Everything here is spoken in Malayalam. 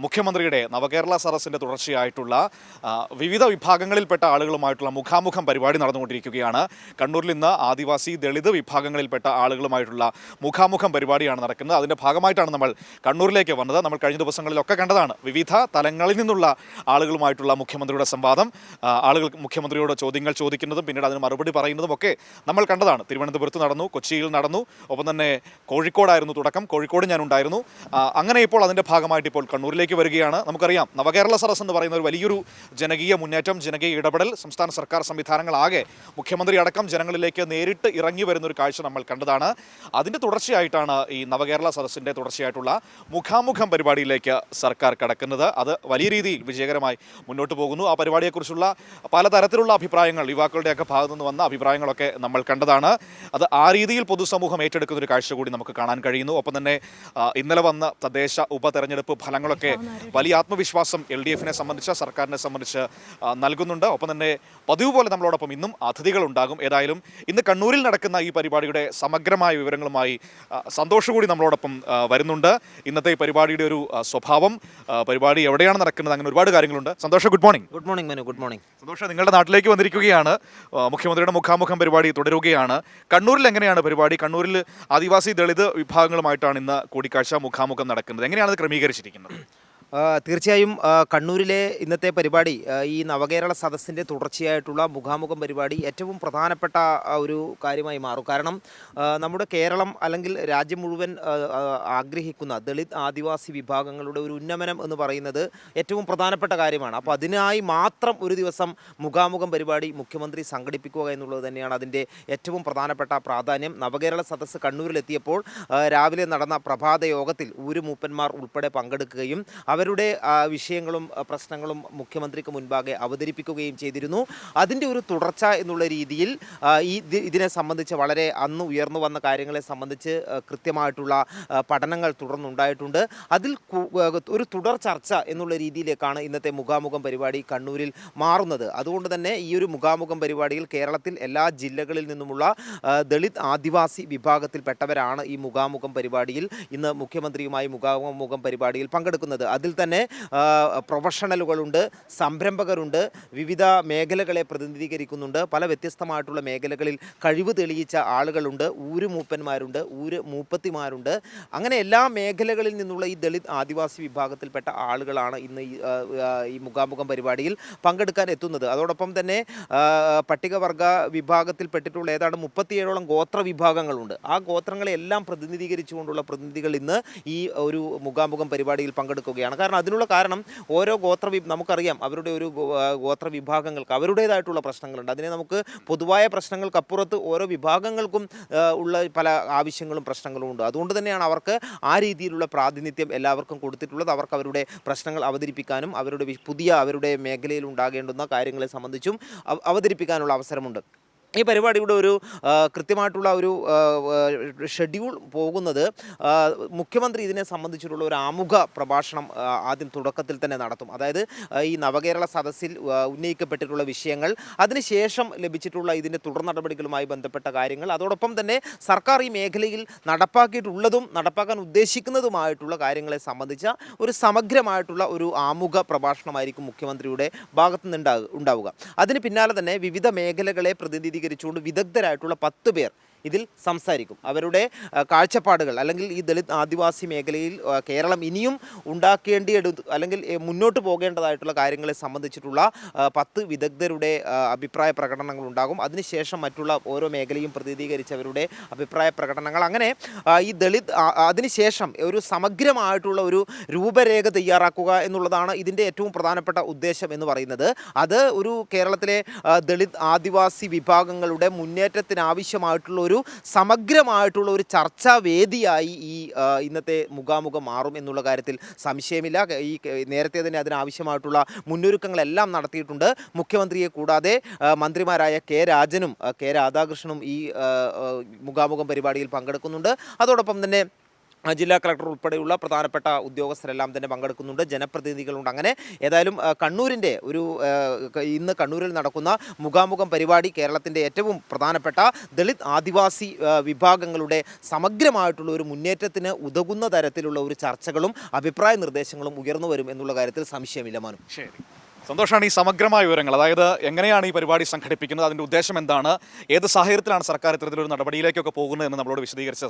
മുഖ്യമന്ത്രിയുടെ നവകേരള സദസ്സിന്റെ തുടർച്ചയായിട്ടുള്ള വിവിധ വിഭാഗങ്ങളിൽപ്പെട്ട ആളുകളുമായിട്ടുള്ള മുഖാമുഖം പരിപാടി നടന്നുകൊണ്ടിരിക്കുകയാണ്. കണ്ണൂരിൽ ഇന്ന് ആദിവാസി ദളിത് വിഭാഗങ്ങളിൽപ്പെട്ട ആളുകളുമായിട്ടുള്ള മുഖാമുഖം പരിപാടിയാണ് നടക്കുന്നത്. അതിൻ്റെ ഭാഗമായിട്ടാണ് നമ്മൾ കണ്ണൂരിലേക്ക് വന്നത്. നമ്മൾ കഴിഞ്ഞ ദിവസങ്ങളിലൊക്കെ കണ്ടതാണ് വിവിധ തലങ്ങളിൽ നിന്നുള്ള ആളുകളുമായിട്ടുള്ള മുഖ്യമന്ത്രിയുടെ സംവാദം. ആളുകൾ മുഖ്യമന്ത്രിയോട് ചോദ്യങ്ങൾ ചോദിക്കുന്നതും പിന്നീട് അതിന് മറുപടി പറയുന്നതും ഒക്കെ നമ്മൾ കണ്ടതാണ്. തിരുവനന്തപുരത്ത് നടന്നു, കൊച്ചിയിൽ നടന്നു, ഒപ്പം തന്നെ കോഴിക്കോടായിരുന്നു തുടക്കം. കോഴിക്കോട് ഞാനുണ്ടായിരുന്നു. അങ്ങനെ ഇപ്പോൾ അതിൻ്റെ ഭാഗമായിട്ട് ഇപ്പോൾ കണ്ണൂരിലേക്ക് വരികയാണ്. നമുക്കറിയാം, നവകേരള സദസ് എന്ന് പറയുന്ന ഒരു വലിയൊരു ജനകീയ മുന്നേറ്റം, ജനകീയ ഇടപെടൽ, സംസ്ഥാന സർക്കാർ സംവിധാനങ്ങളാകെ മുഖ്യമന്ത്രി അടക്കം ജനങ്ങളിലേക്ക് നേരിട്ട് ഇറങ്ങി വരുന്ന ഒരു കാഴ്ച നമ്മൾ കണ്ടതാണ്. അതിൻ്റെ തുടർച്ചയായിട്ടാണ് ഈ നവകേരള സദസ്സിൻ്റെ തുടർച്ചയായിട്ടുള്ള മുഖാമുഖം പരിപാടിയിലേക്ക് സർക്കാർ കടക്കുന്നത്. അത് വലിയ രീതിയിൽ വിജയകരമായി മുന്നോട്ട് പോകുന്നു. ആ പരിപാടിയെക്കുറിച്ചുള്ള പലതരത്തിലുള്ള അഭിപ്രായങ്ങൾ, യുവാക്കളുടെയൊക്കെ ഭാഗത്തു നിന്ന് വന്ന അഭിപ്രായങ്ങളൊക്കെ നമ്മൾ കണ്ടതാണ്. അത് ആ രീതിയിൽ പൊതുസമൂഹം ഏറ്റെടുക്കുന്ന ഒരു കാഴ്ച കൂടി നമുക്ക് കാണാൻ കഴിയുന്നു. ഒപ്പം തന്നെ ഇന്നലെ വന്ന തദ്ദേശ ഉപതെരഞ്ഞെടുപ്പ് ഫലങ്ങളൊക്കെ വലിയ ആത്മവിശ്വാസം LDFനെ സംബന്ധിച്ച്, സർക്കാരിനെ സംബന്ധിച്ച് നൽകുന്നുണ്ട്. ഒപ്പം തന്നെ പതിവ് പോലെ നമ്മളോടൊപ്പം ഇന്നും അതിഥികൾ ഉണ്ടാകും. ഏതായാലും ഇന്ന് കണ്ണൂരിൽ നടക്കുന്ന ഈ പരിപാടിയുടെ സമഗ്രമായ വിവരങ്ങളുമായി സന്തോഷ് കൂടി നമ്മളോടൊപ്പം വരുന്നുണ്ട്. ഇന്നത്തെ ഈ പരിപാടിയുടെ ഒരു സ്വഭാവം, പരിപാടി എവിടെയാണ് നടക്കുന്നത്, അങ്ങനെ ഒരുപാട് കാര്യങ്ങളുണ്ട്. Santhosh, good morning. Good morning Manu. Good morning. Santhosh, നിങ്ങളുടെ നാട്ടിലേക്ക് വന്നിരിക്കുകയാണ്. മുഖ്യമന്ത്രിയുടെ മുഖാമുഖം പരിപാടി തുടരുകയാണ്. കണ്ണൂരിൽ എങ്ങനെയാണ് പരിപാടി? കണ്ണൂരിൽ ആദിവാസി ദളിത് വിഭാഗങ്ങളുമായിട്ടാണ് ഇന്ന് കൂടിക്കാഴ്ച, മുഖാമുഖം നടക്കുന്നത്. എങ്ങനെയാണ് അത് ക്രമീകരിച്ചിരിക്കുന്നത്? തീർച്ചയായും കണ്ണൂരിലെ ഇന്നത്തെ പരിപാടി, ഈ നവകേരള സദസ്സിൻ്റെ തുടർച്ചയായിട്ടുള്ള മുഖാമുഖം പരിപാടി ഏറ്റവും പ്രധാനപ്പെട്ട ഒരു കാര്യമായി മാറും. കാരണം നമ്മുടെ കേരളം അല്ലെങ്കിൽ രാജ്യം മുഴുവൻ ആഗ്രഹിക്കുന്ന ദളിത് ആദിവാസി വിഭാഗങ്ങളുടെ ഒരു ഉന്നമനം എന്ന് പറയുന്നത് ഏറ്റവും പ്രധാനപ്പെട്ട കാര്യമാണ്. അപ്പോൾ അതിനായി മാത്രം ഒരു ദിവസം മുഖാമുഖം പരിപാടി മുഖ്യമന്ത്രി സംഘടിപ്പിക്കുക എന്നുള്ളത് തന്നെയാണ് അതിൻ്റെ ഏറ്റവും പ്രധാനപ്പെട്ട പ്രാധാന്യം. നവകേരള സദസ്സ് കണ്ണൂരിലെത്തിയപ്പോൾ രാവിലെ നടന്ന പ്രഭാത യോഗത്തിൽ ഊരുമൂപ്പന്മാർ ഉൾപ്പെടെ പങ്കെടുക്കുകയും അവരുടെ വിഷയങ്ങളും പ്രശ്നങ്ങളും മുഖ്യമന്ത്രിക്ക് മുൻപാകെ അവതരിപ്പിക്കുകയും ചെയ്തിരുന്നു. അതിൻ്റെ ഒരു തുടർച്ച എന്നുള്ള രീതിയിൽ ഇതിനെ സംബന്ധിച്ച് വളരെ അന്ന് ഉയർന്നു വന്ന കാര്യങ്ങളെ സംബന്ധിച്ച് കൃത്യമായിട്ടുള്ള പഠനങ്ങൾ തുടർന്നുണ്ടായിട്ടുണ്ട്. അതിൽ ഒരു തുടർ ചർച്ച എന്നുള്ള രീതിയിലേക്കാണ് ഇന്നത്തെ മുഖാമുഖം പരിപാടി കണ്ണൂരിൽ മാറുന്നത്. അതുകൊണ്ട് തന്നെ ഈ ഒരു മുഖാമുഖം പരിപാടിയിൽ കേരളത്തിൽ എല്ലാ ജില്ലകളിൽ നിന്നുമുള്ള ദളിത് ആദിവാസി വിഭാഗത്തിൽപ്പെട്ടവരാണ് ഈ മുഖാമുഖം പരിപാടിയിൽ ഇന്ന് മുഖ്യമന്ത്രിയുമായി മുഖാമുഖം പരിപാടിയിൽ പങ്കെടുക്കുന്നത്. അതിൽ തന്നെ പ്രൊഫഷണലുകളുണ്ട്, സംരംഭകരുണ്ട്, വിവിധ മേഖലകളെ പ്രതിനിധീകരിക്കുന്നുണ്ട്, പല വ്യത്യസ്തമായിട്ടുള്ള മേഖലകളിൽ കഴിവ് തെളിയിച്ച ആളുകളുണ്ട്, ഊരുമൂപ്പന്മാരുണ്ട്, മൂപ്പത്തിമാരുണ്ട്. അങ്ങനെ എല്ലാ മേഖലകളിൽ നിന്നുള്ള ഈ ദളിത് ആദിവാസി വിഭാഗത്തിൽപ്പെട്ട ആളുകളാണ് ഇന്ന് ഈ മുഖാമുഖം പരിപാടിയിൽ പങ്കെടുക്കാൻ എത്തുന്നത്. അതോടൊപ്പം തന്നെ പട്ടികവർഗ വിഭാഗത്തിൽപ്പെട്ടിട്ടുള്ള ഏതാണ്ട് 37ഓളം ഗോത്ര വിഭാഗങ്ങളുണ്ട്. ആ ഗോത്രങ്ങളെല്ലാം പ്രതിനിധീകരിച്ചുകൊണ്ടുള്ള പ്രതിനിധികൾ ഇന്ന് ഈ ഒരു മുഖാമുഖം പരിപാടിയിൽ പങ്കെടുക്കുകയാണ്. കാരണം അതിനുള്ള കാരണം ഓരോ നമുക്കറിയാം, അവരുടെ ഒരു ഗോത്ര വിഭാഗങ്ങൾക്ക് അവരുടേതായിട്ടുള്ള പ്രശ്നങ്ങളുണ്ട്. അതിനെ നമുക്ക് പൊതുവായ പ്രശ്നങ്ങൾക്കപ്പുറത്ത് ഓരോ വിഭാഗങ്ങൾക്കും ഉള്ള പല ആവശ്യങ്ങളും പ്രശ്നങ്ങളും ഉണ്ട്. അതുകൊണ്ട് തന്നെയാണ് അവർക്ക് ആ രീതിയിലുള്ള പ്രാതിനിധ്യം എല്ലാവർക്കും കൊടുത്തിട്ടുള്ളത്. അവർക്ക് അവരുടെ പ്രശ്നങ്ങൾ അവതരിപ്പിക്കാനും അവരുടെ മേഖലയിൽ ഉണ്ടാകേണ്ടുന്ന കാര്യങ്ങളെ സംബന്ധിച്ചും അവതരിപ്പിക്കാനുള്ള അവസരമുണ്ട്. ഈ പരിപാടിയുടെ ഒരു കൃത്യമായിട്ടുള്ള ഒരു ഷെഡ്യൂൾ പോകുന്നത്, മുഖ്യമന്ത്രി ഇതിനെ സംബന്ധിച്ചിട്ടുള്ള ഒരു ആമുഖ പ്രഭാഷണം ആദ്യം തുടക്കത്തിൽ തന്നെ നടത്തും. അതായത് ഈ നവകേരള സദസ്സിൽ ഉന്നയിക്കപ്പെട്ടിട്ടുള്ള വിഷയങ്ങൾ, അതിനുശേഷം ലഭിച്ചിട്ടുള്ള ഇതിൻ്റെ തുടർ നടപടികളുമായി ബന്ധപ്പെട്ട കാര്യങ്ങൾ, അതോടൊപ്പം തന്നെ സർക്കാർ ഈ മേഖലയിൽ നടപ്പാക്കിയിട്ടുള്ളതും നടപ്പാക്കാൻ ഉദ്ദേശിക്കുന്നതുമായിട്ടുള്ള കാര്യങ്ങളെ സംബന്ധിച്ച ഒരു സമഗ്രമായിട്ടുള്ള ഒരു ആമുഖ പ്രഭാഷണമായിരിക്കും മുഖ്യമന്ത്രിയുടെ ഭാഗത്തു നിന്ന് ഉണ്ടാവുക. അതിന് പിന്നാലെ തന്നെ വിവിധ മേഖലകളെ പ്രതിനിധീകരിച്ചുകൊണ്ട് വിദഗ്ധരായിട്ടുള്ള 10 പേർ ഇതിൽ സംസാരിക്കും. അവരുടെ കാഴ്ചപ്പാടുകൾ, അല്ലെങ്കിൽ ഈ ദളിത് ആദിവാസി മേഖലയിൽ കേരളം ഇനിയും അല്ലെങ്കിൽ മുന്നോട്ട് പോകേണ്ടതായിട്ടുള്ള കാര്യങ്ങളെ സംബന്ധിച്ചിട്ടുള്ള 10 വിദഗ്ധരുടെ അഭിപ്രായ പ്രകടനങ്ങൾ ഉണ്ടാകും. അതിനുശേഷം മറ്റുള്ള ഓരോ മേഖലയും പ്രതിനിധീകരിച്ചവരുടെ അഭിപ്രായ പ്രകടനങ്ങൾ. അങ്ങനെ ഈ അതിനുശേഷം ഒരു സമഗ്രമായിട്ടുള്ള ഒരു രൂപരേഖ തയ്യാറാക്കുക എന്നുള്ളതാണ് ഇതിൻ്റെ ഏറ്റവും പ്രധാനപ്പെട്ട ഉദ്ദേശം എന്ന് പറയുന്നത്. അത് ഒരു കേരളത്തിലെ ദളിത് ആദിവാസി വിഭാഗങ്ങളുടെ മുന്നേറ്റത്തിനാവശ്യമായിട്ടുള്ള ഒരു സമഗ്രമായിട്ടുള്ള ഒരു ചർച്ചാ വേദിയായി ഇന്നത്തെ മുഖാമുഖം മാറും എന്നുള്ള കാര്യത്തിൽ സംശയമില്ല. നേരത്തെ തന്നെ അതിനാവശ്യമായിട്ടുള്ള മുന്നൊരുക്കങ്ങളെല്ലാം നടത്തിയിട്ടുണ്ട്. മുഖ്യമന്ത്രിയെ കൂടാതെ മന്ത്രിമാരായ കെ രാജനും കെ രാധാകൃഷ്ണനും ഈ മുഖാമുഖം പരിപാടിയിൽ പങ്കെടുക്കുന്നുണ്ട്. അതോടൊപ്പം തന്നെ ജില്ലാ കളക്ടർ ഉൾപ്പെടെയുള്ള പ്രധാനപ്പെട്ട ഉദ്യോഗസ്ഥരെല്ലാം തന്നെ പങ്കെടുക്കുന്നുണ്ട്, ജനപ്രതിനിധികളുണ്ട്. അങ്ങനെ ഏതായാലും കണ്ണൂരിൻ്റെ ഇന്ന് കണ്ണൂരിൽ നടക്കുന്ന മുഖാമുഖം പരിപാടി കേരളത്തിൻ്റെ ഏറ്റവും പ്രധാനപ്പെട്ട ദളിത് ആദിവാസി വിഭാഗങ്ങളുടെ സമഗ്രമായിട്ടുള്ള ഒരു മുന്നേറ്റത്തിന് ഉതകുന്ന തരത്തിലുള്ള ഒരു ചർച്ചകളും അഭിപ്രായ നിർദ്ദേശങ്ങളും ഉയർന്നു വരും എന്നുള്ള കാര്യത്തിൽ സംശയമില്ല മാനു. ശരി, സന്തോഷമാണ് ഈ സമഗ്രമായ വിവരങ്ങൾ. അതായത് എങ്ങനെയാണ് ഈ പരിപാടി സംഘടിപ്പിക്കുന്നത്, അതിൻ്റെ ഉദ്ദേശം എന്താണ്, ഏത് സാഹചര്യത്തിലാണ് സർക്കാർ ഇത്തരത്തിലൊരു നടപടിയിലേക്കൊക്കെ പോകുന്നത് എന്ന് നമ്മളോട് വിശദീകരിച്ചത്.